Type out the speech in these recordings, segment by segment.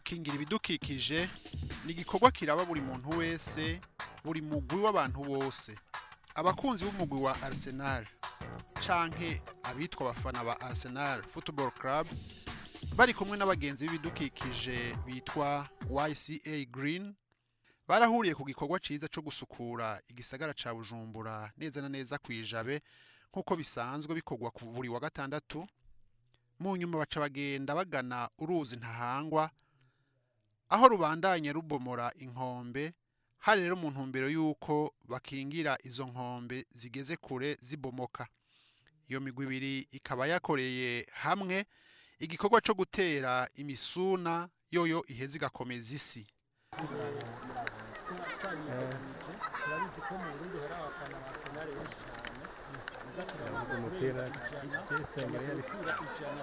gukingira ibidukikije ni igikorwa kiraba buri muntu wese, buri mugwi w'abantu bose. Abakunzi b'umugwi wa Arsenal canke abitwa abafana ba Arsenal Football Club bari kumwe n'abagenzi b'ibidukikije bitwa YCA Green barahuriye ku gikorwa ciza cyo gusukura igisagara ca Bujumbura neza na neza kwijabe nkuko bisanzwe bikorwa ku buri wa gatandatu. Mu nyuma baca bagenda bagana uruzi Ntahangwa aho rubandanye rubomora inkombe. Hari rero mu ntumbero yuko bakingira izo nkombe zigeze kure zibomoka. Iyo migwi ibiri ikaba yakoreye hamwe igikorwa cyo gutera imisuna yoyo iheze igakomeza isi. Turabizi ko mu Burundi hari abafana ba Arsenal benshi cyane.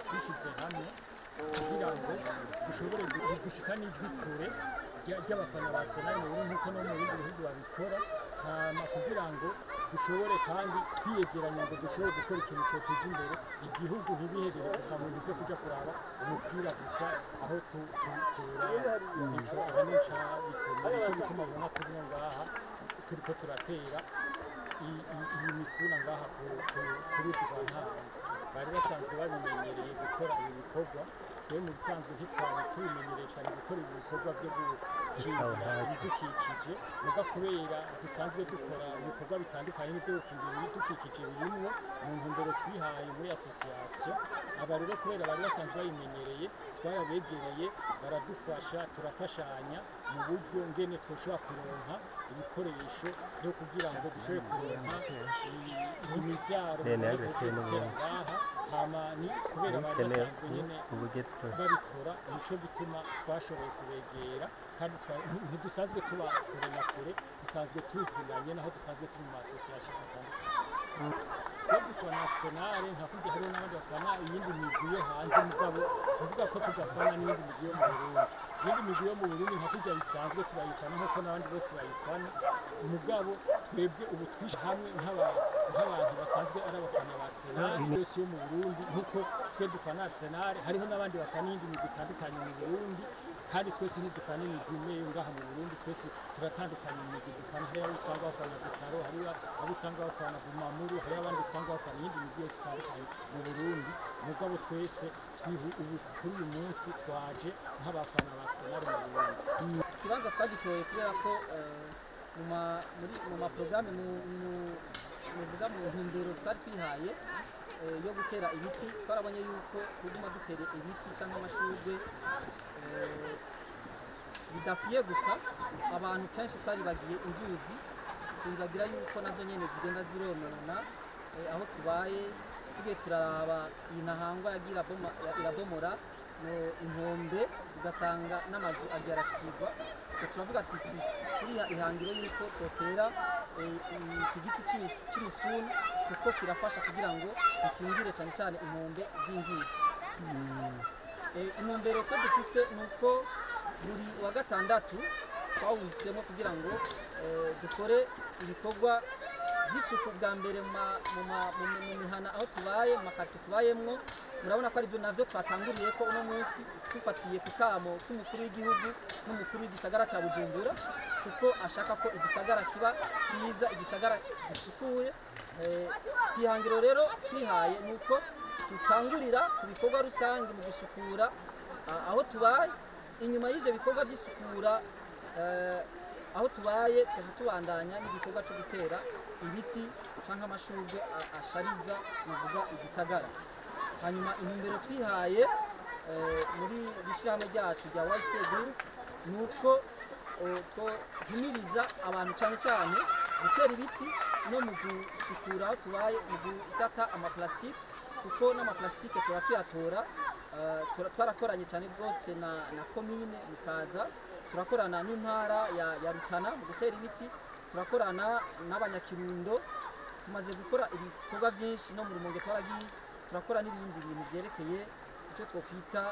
Twishyize hamwe kugira ngo dushobore gushikana ijwi kure ry'abafana ba Arsenal mu Burundi nk'uko no mu bindi bihugu babikora, hama kugira ngo dushobore kandi twiyegeranya ngo dushobore gukora ikintu cyoteza imbere igihugu, ntibiherere gusa mu byo kujya kuraba umupira gusa aho turaba ico abanesha bituma icyo gituma ubona kuri ngaha turiko turatera iyi misuna ngaha kuri rwa Ntahangwa. Bari basanzwe babimenyereye gukora ibi bikorwa, twe mu bisanzwe ntitwari tubimenyereye cyane gukora ibikorwa byo gukingira ibidukikije, muga kubera dusanzwe dukora ibikorwa bitandukanye n'ibyo gukingira ibidukikije birimwo mu ntumbero twihaye muri association. Aba rero kubera bari basanzwe babimenyereye twarabegereye baradufasha, turafashanya mu buryo ngene twoshobora kuronka ibikoresho byo kugira ngo dushobore kuronka imivyaro ngaha. Hama ni kubera bari basanzwe nyene babikora, nico gituma twashoboye kubegera kandi ntidusanzwe tuba kure na kure, dusanzwe tuzinanye naho dusanzwe turi mu association atandukanye. Twebwe Arsenal nka kujya hari n'abandi bafana iyindi migwi yo hanze, mugabo sivuga ko tugafana n'iyindi migwi yo mu Burundi. Iyindi migwi yo mu Burundi nka kujya bisanzwe turayifana nk'uko n'abandi bose bayifana, mugabo twebwe ubu twishe hamwe nk'abantu basanzwe ari abafana ba Arsenal yose yo mu Burundi. Nk'uko twe dufana Arsenal, hariho n'abandi bafana iyindi migwi itandukanye mu Burundi, kandi twese ntidufana imigwi imwe ngaha mu Burundi, twese turatandukanye imigwi dufana. Hari abo usanga bafana Butaro, hari abo usanga bafana Bumamuru, hari abandi usanga bafana iyindi migwi yose itandukanye mu Burundi, mugabo twese ubu kuri uyu munsi twaje nk'abafana ba Arsenal mu Burundi. Ikibanza twagitoye kubera ko mu maporogaramu muvuga mu ntumbero twari twihaye yo gutera ibiti, twarabonye yuko kuguma dutera ibiti cyangwa amashurwe bidakwiye gusa. Abantu kenshi twaribagiye inzuzi, turibagira yuko nazo nyene zigenda zironona aho tubaye. Tugiye turaraba iyi Ntahangwa yagira irabomora inkombe, ugasanga n'amazu agiye arashikirwa. Turavuga ati turiha ihangiro yuko twotera igiti cy'imisuni kuko kirafasha kugira ngo bikingire cyane cyane inkombe z'inzuzi. Intumbero ko dufise nuko buri wa gatandatu twawisemo kugira ngo dukore ibikorwa by'isuku bwa mbere mu mihana aho tubaye, mu makati tubayemwo. Murabona ko aribyo navyo twatanguriye ko uno munsi dufatiye ku kamo k'umukuru w'igihugu n'umukuru w'igisagara ca Bujumbura, kuko ashaka ko igisagara kiba cyiza, igisagara gisukuye. Kwihangiro rero twihaye nuko tutangurira ku bikorwa rusange mu gusukura aho tubaye. Inyuma y'ibyo bikorwa by'isukura aho tubaye tubandanya n'igikorwa cyo gutera ibiti cyangwa amashurwe ashariza muvuga igisagara. Hanyuma intumbero twihaye muri bishyirahamwe ryacu rya YCA Green nuko tuhimiriza abantu cyane cyane gutera ibiti no mu gusukura aho tubaye, mu gutata amaplastike, kuko n'amaplastike tuyatora. Twarakoranye cyane rwose na komine Mukaza, turakorana n'intara ya Rutana mu gutera ibiti, turakorana n'abanyakirundo. Tumaze gukora ibikorwa byinshi no mu Rumonge twaragiye turakora n'ibindi bintu byerekeye icyo twokwita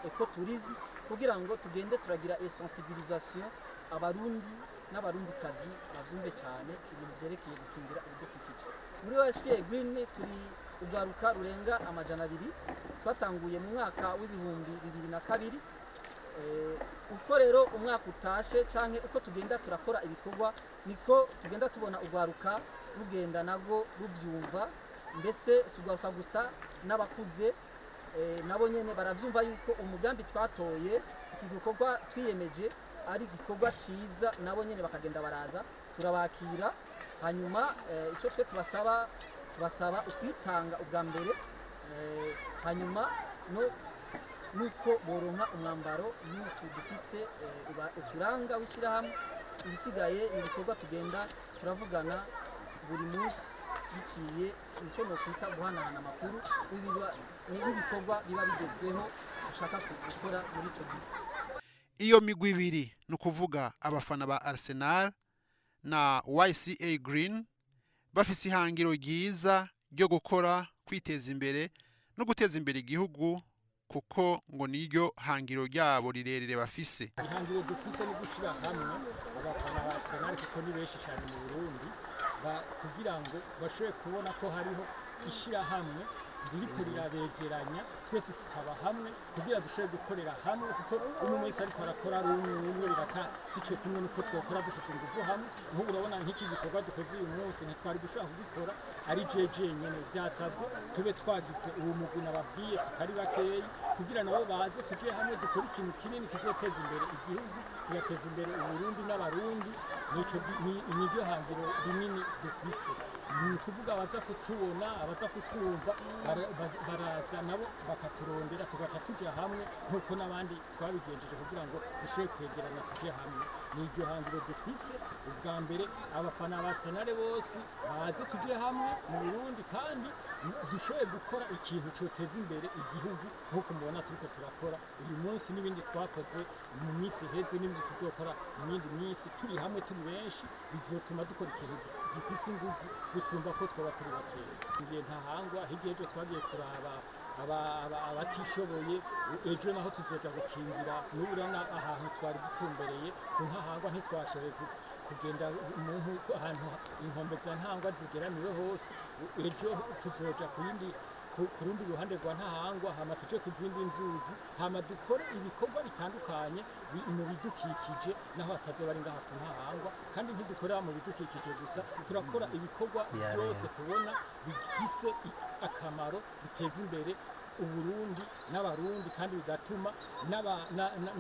ecotourisme, kugira ngo tugende turagira sensibilisation abarundi n'abarundikazi bavyumve cyane ibintu byerekeye gukingira ibidukikije. Muri YCA Green turi urwaruka rurenga amajana 2, twatanguye mu mwaka w'ibihumbi 2002 uko rero umwaka utashe canke uko tugenda turakora ibikorwa niko tugenda tubona urwaruka rugenda nabwo rubyumva, mbese si urwaruka gusa n'abakuze nabo nyene baravyumva yuko umugambi twatoye iki gikorwa twiyemeje ari igikorwa ciza, nabo nyene bakagenda baraza turabakira. Hanyuma icyo twe tubasaba ukwitanga ubwa mbere, hanyuma nuko boronka umwambaro n'utu dufise uturanga w'ishyirahamwe. Ibisigaye ni ibikorwa tugenda turavugana buri munsi biciye icyo nokwita guhanahana amakuru n'ibikorwa biba bigezweho dushaka gukora muri icyo gihe. Iyo migwi ibiri ni ukuvuga abafana ba Arsenal na YCA Green bafise ihangiro ryiza ryo gukora, kwiteza imbere no guteza imbere igihugu, kuko ngo niryo hangiro ryabo rirerire bafise. Ihangiro dufise no gushira hamwe abafana ba Arsenal kuko ni benshi cyane mu Burundi, kugira ngo bashobore kubona ko hariho ishira hamwe ririko rirabegeranya, twese tukaba hamwe kugira dushobore gukorera hamwe, kuko umwe wese ariko arakora rumwe birata sico kimwe nuko twokora dushitse ingufu hamwe. Nk'ubu urabona nk'iki gikorwa dukoze uyu munsi ntitwari gushaka kugikora ari jeje nyene, vyasavye tube twagize uwo mugwi nababwiye tutari bakeyi, kugira nabo baze tuje hamwe dukora ikintu kinini kizoteza imbere igihugu, kigateza imbere Uburundi n'abarundi. Nico niryo hangiro rinini dufise, ni kuvuga abaza kutubona, abaza kutwumva baraza nabo bakaturondera tugaca tuja hamwe nkuko n'abandi twabigenjeje kugira ngo dushobore kwegerana tuje hamwe. Niryo hangiro dufise ubwa mbere, abafana ba Arsenal bose baze tuje hamwe mu Burundi kandi dushoboye gukora ikintu cyoteza imbere igihugu nkuko mubona turiko turakora uyu munsi, n'ibindi twakoze mu minsi heze n'ibindi tuzokora mu yindi minsi. Turi hamwe turi benshi bizotuma dukora ikintu gifise ingufu gusumba ko twaba turi bakeya. Ngiye ntahangwa hirya ejo twagiye kuraba abatishoboye, ejo naho tuzoja gukingira n'urana ahantu twari dutumbereye ku Ntahangwa, ntitwashoboye kugenda ahantu inkombe za Ntahangwa zigeramiwe hose. Ejo tuzoja ku rundi ruhande rwa Ntahangwa, hama tuje ku zindi nzuzi, hama dukore ibikorwa bitandukanye mu bidukikije naho hatazoba ari ngaha ku Ntahangwa. Kandi ntidukorera mu bidukikije gusa, turakora ibikorwa byose tubona bifise akamaro, biteza imbere Uburundi n'abarundi, kandi bigatuma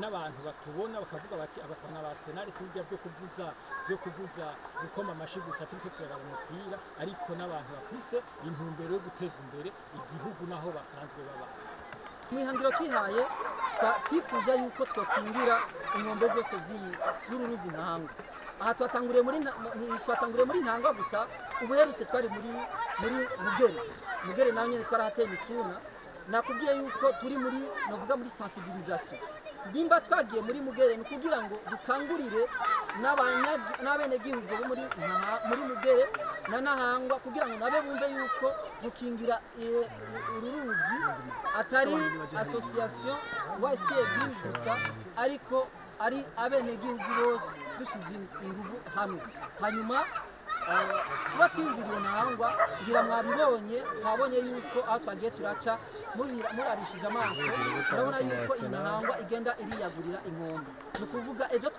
n'abantu batubona bakavuga bati abafana ba Arsenal si ibyo byo kuvuza gukoma amashi gusa turiko turaraba umupira, ariko n'abantu bafise intumbero yo guteza imbere igihugu naho basanzwe baba. Mwihangiro twihaye twifuza yuko twokingira inkombe zose z'uruzi Ntahangwa. Aha twatanguriye muri Ntahangwa gusa, ubuherutse twari muri Mugere naho nyene twarahateye imisuna. Nakubwiye yuko turi muri sensibilisation. Ndimba twagiye muri Mugere ni kugira ngo dukangurire n'abenegihugu bo muri Mugere na Ntahangwa, kugira ngo nabe bumve yuko gukingira ururuzi atari association YCA Green gusa, ariko ari abenegihugu bose dushize ingufu hamwe. Hanyuma kuba twiyumviriye Ntahangwa, ngira mwabonye yuko aho twagiye turaca murabishije amaso, urabona yuko iyi Ntahangwa igenda iriyagurira inkombe. Ni ukuvuga ejo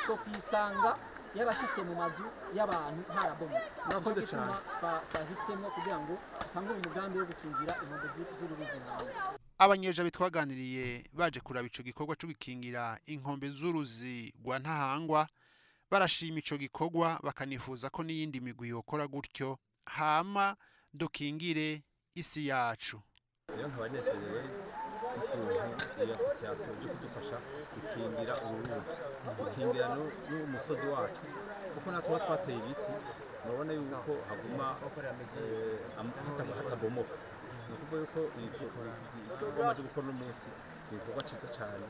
twokwisanga yarashitse mu mazu y'abantu harabomotse. Nacyo gituma twahisemo kugira ngo dutangure umugambi wo gukingira inkombe z'uruzi Ntahangwa. Abanyejabi twaganiriye baje kuraba ico gikorwa cyo gukingira inkombe z'uruzi rwa Ntahangwa, barashima ico gikorwa bakanifuza ko n'iyindi migwi yokora gutyo, hama dukingire isi yacu. Iyo nkabanezerewe ukuntu iyi association yo kudufasha gukingira uruzi, gukingira n'umusozi wacu, kuko natwe twateye ibiti murabona yuko haguma hatabomoka. Ni ukuvuga yuko igikorwa cyo gukora uno munsi ni igikorwa cyiza cyane.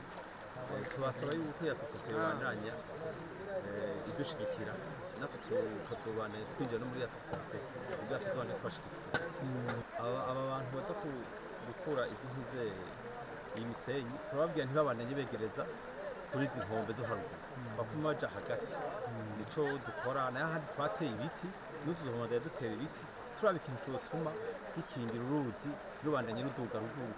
Tubasaba yuko iyi association ibandanya idushigikira, natwe tukazobana twinjira no muri association kugira tuzobane twashigikira aba bantu baza gukura izi nkize imisenyi. Turababwira ntibabananye begereza kuri izi nkombe zo haruguru, bafuma baja hagati. Nico dukora nayo handi twateye ibiti, n'utuzomagara dutera ibiti, turaba ikintu cyotuma gikingira uruzi rubandanye ruduga ruguru